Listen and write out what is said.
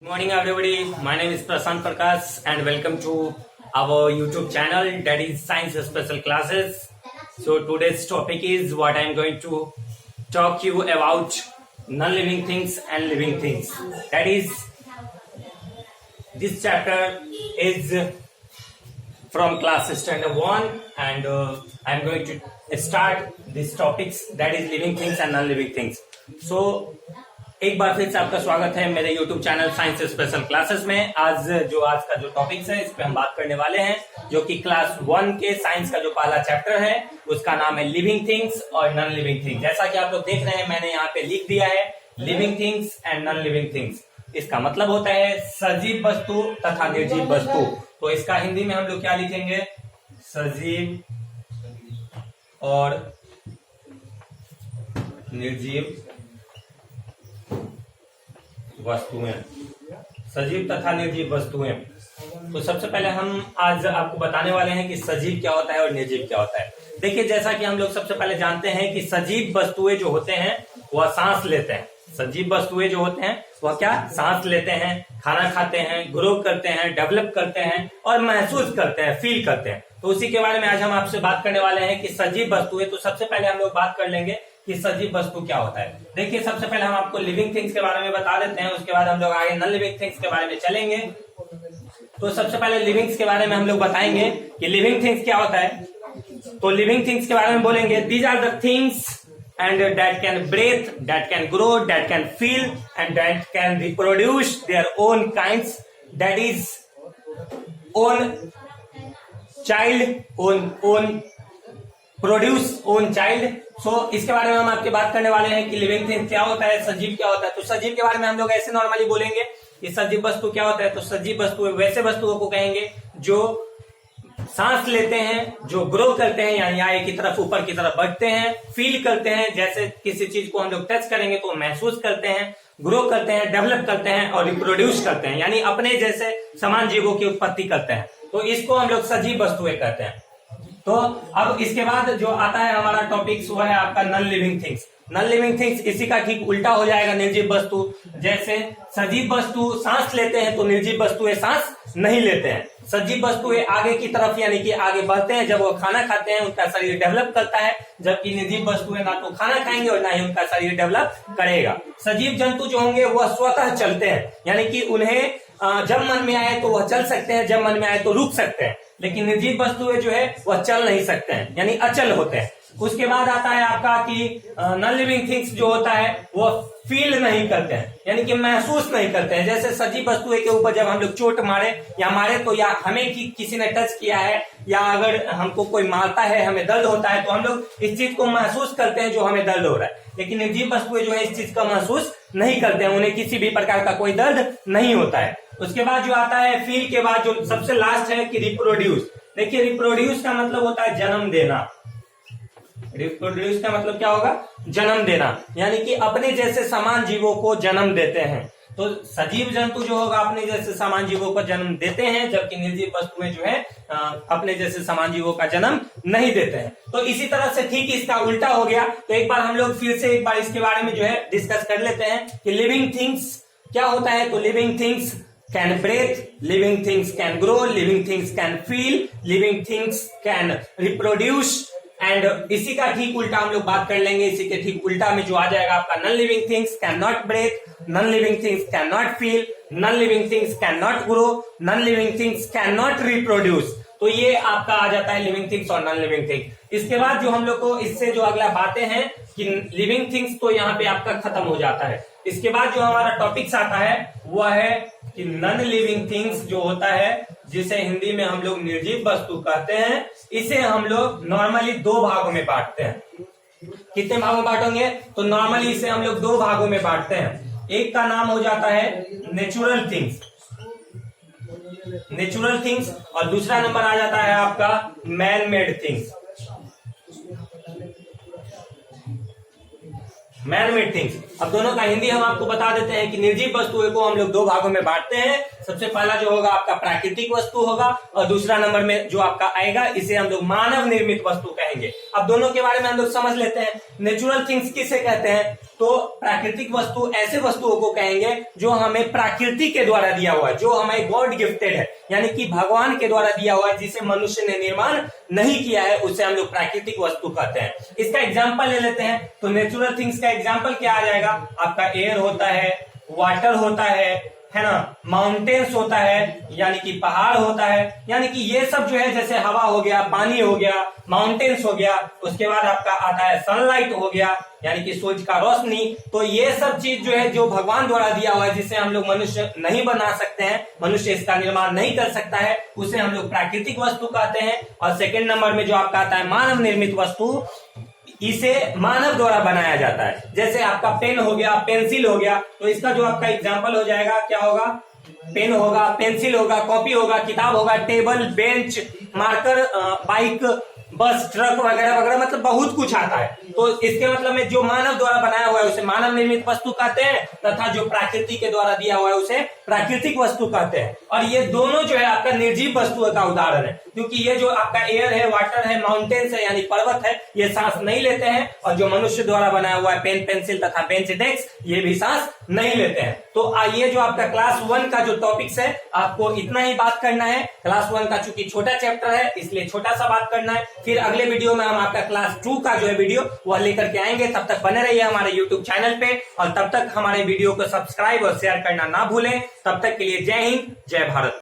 Good morning, everybody. My name is Prasant Prakash, and welcome to our YouTube channel, that is Science Special Classes. So today's topic is what I am going to talk you about non-living things and living things. That is, this chapter is from class standard 1, and I am going to start these topics, that is living things and non-living things. So एक बार फिर से आपका स्वागत है मेरे YouTube channel science special classes में। आज का जो टॉपिक्स है इस पे हम बात करने वाले हैं, जो कि क्लास 1 के साइंस का जो पहला चैप्टर है उसका नाम है लिविंग थिंग्स और नॉन लिविंग थिंग्स। जैसा कि आप लोग देख रहे हैं, मैंने यहाँ पे लिख दिया है living things and non living things. इसका मतलब होता है सजीव वस्तु तथा निर्जीव वस्तु। तो इसका हिंदी में हम लोग क्या लिखेंगे? सजीव और निर्जीव वस्तुएं, सजीव तथा निर्जीव वस्तुएं। तो सबसे पहले हम आज आपको बताने वाले हैं कि सजीव क्या होता है और निर्जीव क्या होता है। देखिए, जैसा कि हम लोग सबसे पहले जानते हैं कि सजीव वस्तुएं जो होते हैं वह सांस लेते हैं। सजीव वस्तुएं जो होते हैं वह क्या? सांस लेते हैं, खाना खाते हैं, ग्रो करते हैं, डेवलप करते हैं और महसूस करते हैं, फील करते हैं। तो उसी के बारे में आज हम आपसे बात करने वाले हैं कि सजीव वस्तुएं। तो सबसे पहले हम लोग बात कर लेंगे कि सजीव वस्तु क्या होता है। देखिए, सबसे पहले हम आपको लिविंग थिंग्स के बारे में बता देते हैं, उसके बाद हम लोग आगे नॉन लिविंग थिंग्स के बारे में चलेंगे। तो सबसे पहले लिविंग्स के बारे में हम लोग बताएंगे कि लिविंग थिंग्स क्या होता है। तो लिविंग थिंग्स के बारे में बोलेंगे, these are the things and that can breathe, that can grow, that can feel and that can reproduce their own kinds, that is own child, own produce own child. So इसके बारे में हम आपके बात करने वाले हैं कि लिविंग थिंग क्या होता है, सजीव क्या होता है। तो सजीव के बारे में हम लोग ऐसे नॉर्मली बोलेंगे कि सजीव वस्तु क्या होता है। तो सजीव वस्तु वैसे वस्तुओं को कहेंगे जो सांस लेते हैं, जो ग्रो करते हैं यानी आगे की तरफ ऊपर की तरफ बढ़ते हैं, फील करते हैं, जैसे किसी चीज को हम लोग टच करेंगे तो महसूस करते हैं, ग्रो करते हैं, डेवलप करते हैं और रिप्रोड्यूस करते हैं, यानी अपने जैसे समान जीवों की उत्पत्ति करते हैं। तो इसको हम लोग सजीव वस्तुएं कहते हैं। तो अब इसके बाद जो आता है हमारा टॉपिक वो है आपका non living things. Non living things इसी का ठीक उल्टा हो जाएगा निर्जीव वस्तु। जैसे सजीव वस्तु सांस लेते हैं तो निर्जीव वस्तुएं सांस नहीं लेते हैं। सजीव वस्तुएं आगे की तरफ यानी कि आगे बढ़ते हैं, जब वो खाना खाते हैं उनका शरीर डेवलप करता है, जबकि निर्जीव वस्तुएं ना तो खाना खाएंगे और ना ही उनका शरीर डेवलप करेगा। सजीव जंतु जो होंगे वह स्वतः चलते हैं, यानी कि उन्हें जब मन में आए तो वह चल सकते हैं, जब मन में आए तो रुक सकते हैं। लेकिन निर्जीव वस्तुएं जो है वह चल नहीं सकते हैं, यानी अचल होते हैं। उसके बाद आता है आपका कि नॉन लिविंग थिंग्स जो होता है वह फील नहीं करते हैं, यानी कि महसूस नहीं करते हैं। जैसे सजीव वस्तुएं के ऊपर जब हम लोग चोट मारे या मारे तो या हमें किसी ने टच किया है या अगर हमको कोई मारता है, हमें दर्द होता है तो हम लोग इस चीज को महसूस करते हैं जो हमें दर्द हो रहा है। लेकिन निर्जीव वस्तुएं जो है इस चीज का महसूस नहीं करते हैं, उन्हें किसी भी प्रकार का कोई दर्द नहीं होता है। उसके बाद जो आता है फील के बाद जो सबसे लास्ट है कि रिप्रोड्यूस। देखिए, रिप्रोड्यूस का मतलब होता है जन्म देना। रिप्रोड्यूस का मतलब क्या होगा? जन्म देना, यानी कि अपने जैसे समान जीवों को जन्म देते हैं। तो सजीव जंतु जो होगा अपने जैसे समान जीवों को जन्म देते हैं, जबकि निर्जीव वस्तुएं जो है अपने जैसे समान जीवों का जन्म नहीं देते हैं। तो इसी तरह से ठीक इसका उल्टा हो गया। तो एक बार हम लोग फिर से एक बार इसके बारे में जो है डिस्कस कर लेते हैं कि लिविंग थिंग्स क्या होता है। तो living things can breathe, living things can grow, living things can feel, living things can reproduce, and इसी का ठीक उल्टा हम लोग बात कर लेंगे। इसी के ठीक उल्टा में जो आ जाएगा आपका non living things can not breathe, non living things can not feel, non living things can not grow, non living things can not reproduce. तो ये आपका आ जाता है लिविंग थिंग्स और नॉन लिविंग थिंग्स। इसके बाद जो हम लोग को इससे जो अगला बातें हैं कि लिविंग थिंग्स तो यहाँ पे आपका खत्म हो जाता है। इसके बाद जो हमारा टॉपिक्स आता है वह है कि नॉन लिविंग थिंग्स जो होता है, जिसे हिंदी में हम लोग निर्जीव वस्तु कहते हैं, इसे हम लोग नॉर्मली 2 भागों में बांटते हैं। कितने भागों में बांटेंगे? तो नॉर्मली इसे हम लोग 2 भागों में बांटते हैं। एक का नाम हो जाता है नेचुरल थिंग्स, नेचुरल थिंग्स, और दूसरा नंबर आ जाता है आपका man made things. Man made things. अब दोनों का हिंदी हम आपको बता देते हैं कि निर्जीव वस्तुओं को हम लोग दो भागों में बांटते हैं। सबसे पहला जो होगा आपका प्राकृतिक वस्तु होगा और दूसरा नंबर में जो आपका आएगा इसे हम लोग मानव निर्मित वस्तु कहेंगे। अब दोनों के बारे में हम लोग समझ लेते हैं। नेचुरल थिंग्स किसे कहते हैं? तो प्राकृतिक वस्तु ऐसे वस्तुओं को कहेंगे जो हमें प्रकृति के द्वारा दिया हुआ है, जो हमें गॉड गिफ्टेड है, यानी कि भगवान के द्वारा दिया हुआ है, जिसे मनुष्य ने निर्माण नहीं किया है, उसे हम लोग प्राकृतिक वस्तु कहते हैं। इसका एग्जांपल ले लेते हैं। तो नेचुरल थिंग्स का एग्जांपल क्या आ जाएगा? आपका एयर होता है, वाटर होता है ना, माउंटेन्स होता है यानी कि पहाड़ होता है, यानी कि ये सब जो है जैसे हवा हो गया, पानी हो गया, माउंटेन्स हो गया, उसके बाद आपका आता है सनलाइट हो गया यानी कि सूरज का रोशनी। तो ये सब चीज जो है जो भगवान द्वारा दिया हुआ है, जिसे हम लोग मनुष्य नहीं बना सकते हैं, मनुष्य इसका निर्माण नहीं कर सकता है, उसे हम लोग प्राकृतिक वस्तु कहते हैं। और सेकेंड नंबर में जो आपका आता है मानव निर्मित वस्तु, इसे मानव द्वारा बनाया जाता है। जैसे आपका पेन हो गया, पेंसिल हो गया, तो इसका जो आपका एग्जाम्पल हो जाएगा क्या होगा? पेन होगा, पेंसिल होगा, कॉपी होगा, किताब होगा, टेबल, बेंच, मार्कर, बाइक, बस, ट्रक वगैरह वगैरह, मतलब बहुत कुछ आता है। तो इसके मतलब में जो मानव द्वारा बनाया हुआ है उसे मानव निर्मित वस्तु कहते हैं, तथा जो प्रकृति के द्वारा दिया हुआ है उसे प्राकृतिक वस्तु कहते हैं। और ये दोनों जो है आपका निर्जीव वस्तुओं का उदाहरण है, क्योंकि ये जो आपका एयर है, वाटर है, माउंटेन्स है यानी पर्वत है, ये सांस नहीं लेते हैं। और जो मनुष्य द्वारा बनाया हुआ है पेन, पेंसिल तथा बेंच, डेस्क, ये भी सांस नहीं लेते हैं। तो ये जो आपका क्लास 1 का जो टॉपिक्स है, आपको इतना ही बात करना है। क्लास 1 का चूंकि छोटा चैप्टर है इसलिए छोटा सा बात करना है। फिर अगले वीडियो में हम आपका क्लास 2 का जो है वीडियो वह लेकर के आएंगे। तब तक बने रहिए हमारे YouTube चैनल पे और तब तक हमारे वीडियो को सब्सक्राइब और शेयर करना ना भूलें। तब तक के लिए जय हिंद, जय भारत।